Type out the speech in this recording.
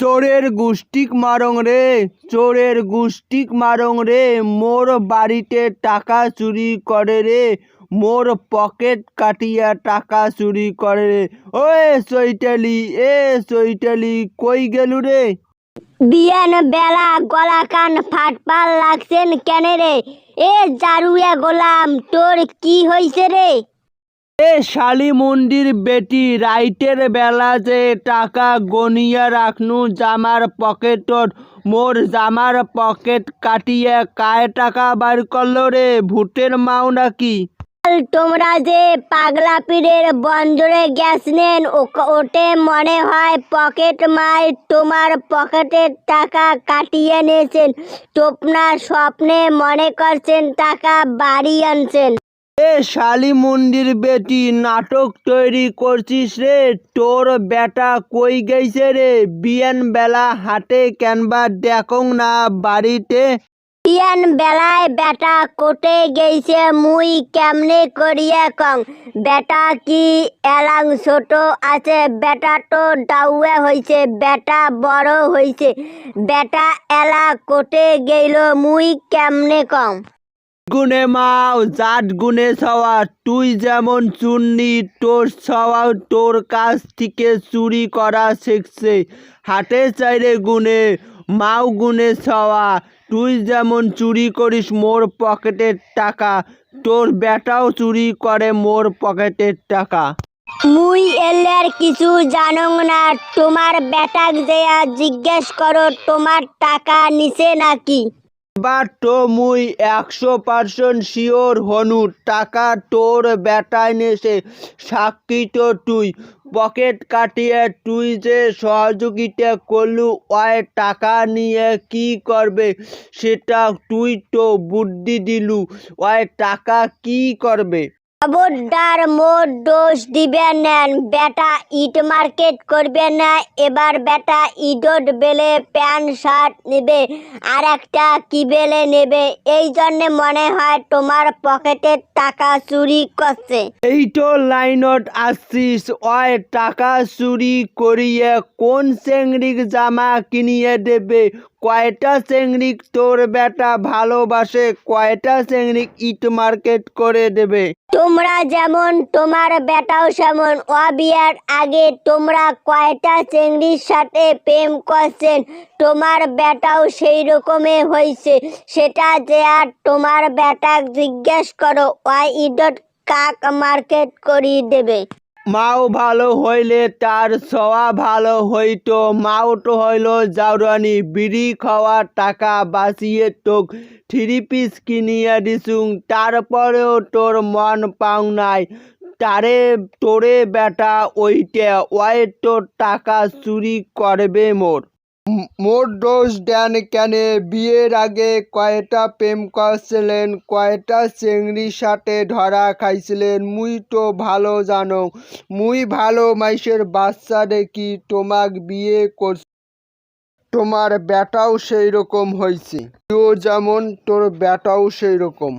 চোরের গুষ্টিক মারং রে, চোরের গুষ্টিক মারং রে, মোর বাড়িতে টাকা চুরি করে রে, মোর পকেট কাটিয়া টাকা চুরি করে রে। ওয়ে চৈতালি, চৈতালি কই গেলু রে? বিয়ান বেলা গলা কান ফাটপাল লাগছেন কেন রে? জারুয়া গোলাম, তোর কি হইছে রে? শালি মুন্ডির বেটি, রাইতের বেলা যে টাকা গনিয়া রাখনু জামার পকেটত, মোর জামার পকেট কাটিয়া কায় টাকা বার করল রে? ভূতের মাও নাকি? তোমরা যে পাগলা পীরের বন্দরে গেছলেন, ওটে মনে হয় পকেট মার তোমার পকেটের টাকা কাটিয়ে নিয়েছেন। তোমরা স্বপ্নে মনে করছেন টাকা বাড়ি আনছেন। শালি মুন্ডির বেটি, নাটক তৈরি করছিস রে? তোর বেটা কই গেছে রে? বিয়ান বেলা হাটে কেনবা দেখং না বাড়িতে? বিয়ান বেলায় বেটা কোটে গেছে মুই কেমনে করিয়া কং? বেটা কি এলাং ছোট আছে? বেটা তো ডাউয়া হইছে, বেটা বড় হইছে। বেটা এলা কোটে গেল মুই কেমনে কং? গুনে মাও জাত গুনে ছাওয়া, তুই যেমন চুন্নি, তোর ছাওয়াও তোর কাছ থেকে চুরি করা শিখছে। হাটে চাইরে গুনে মাও গুনে ছাওয়া, তুই যেমন চুরি করিস মোর পকেটের টাকা, তোর বেটাও চুরি করে মোর পকেটের টাকা। মুই এলের কিছু জানং না, তোমার বেটাক যেয়া জিজ্ঞেস করো তোমার টাকা নিছে নাকি। এবার তো মুই 100% শিওর হনু টাকা তোর বেটায় নেছে। সাক্ষী তো তুই। পকেট কাটিয়ে তুই যে সহযোগিতা করলু, ওই টাকা নিয়ে কি করবে সেটা তুই তো বুদ্ধি দিলু, ওই টাকা কি করবে? খবরদার মোর দোষ দিবেন নেন, বেটা ইট মার্কেট করবে না। এবার বেটা ইডট বেলে প্যান্ট শার্ট নেবে, আর একটা কি বেলে নেবে। এই জন্যে মনে হয় তোমার পকেটের টাকা চুরি করছে। এই তো লাইনত আসছিস, ওই টাকা চুরি করিয়ে কোন চেংড়িক জামা কিনিয়ে দেবে? কয়টা চেংড়িক তোর বেটা ভালোবাসে? কয়টা চেংড়িক ইট মার্কেট করে দেবে? তোমরা যেমন তোমার বেটাও সেমন। বিয়ার আগে তোমরা কয়টা চেংড়ির সাথে প্রেম করছেন? তোমার বেটাও সেই রকমে হয়েছে। সেটা যে আর তোমার বেটাক জিজ্ঞেস করো, ওই ইডট কাক মার্কেট করিয়ে দেবে। মাও ভালো হইলে তার সওয়া ভালো হইতো। মাও তো হইল জাউরানি, বিড়ি খাওয়ার টাকা বাঁচিয়ে তোক 3 পিস কিনিয়া দিছুং, তারপরেও তোর মন পাও নাই। তোরে বেটা ওইটা, ওই তোর টাকা চুরি করবে মোর। মোর দোষ দেন কেনে? বিয়ের আগে কয়টা প্রেম করছিলেন, কয়টা চেংড়ির সাথে ধরা খাইছিলেন মুই তো ভালো জানো। মুই ভালো মাইসের বাচ্চা দেখি তোমাক বিয়ে করছি। তোমার বেটাও সেই রকম হয়েছে, তুইও যেমন তোর বেটাও সেই রকম।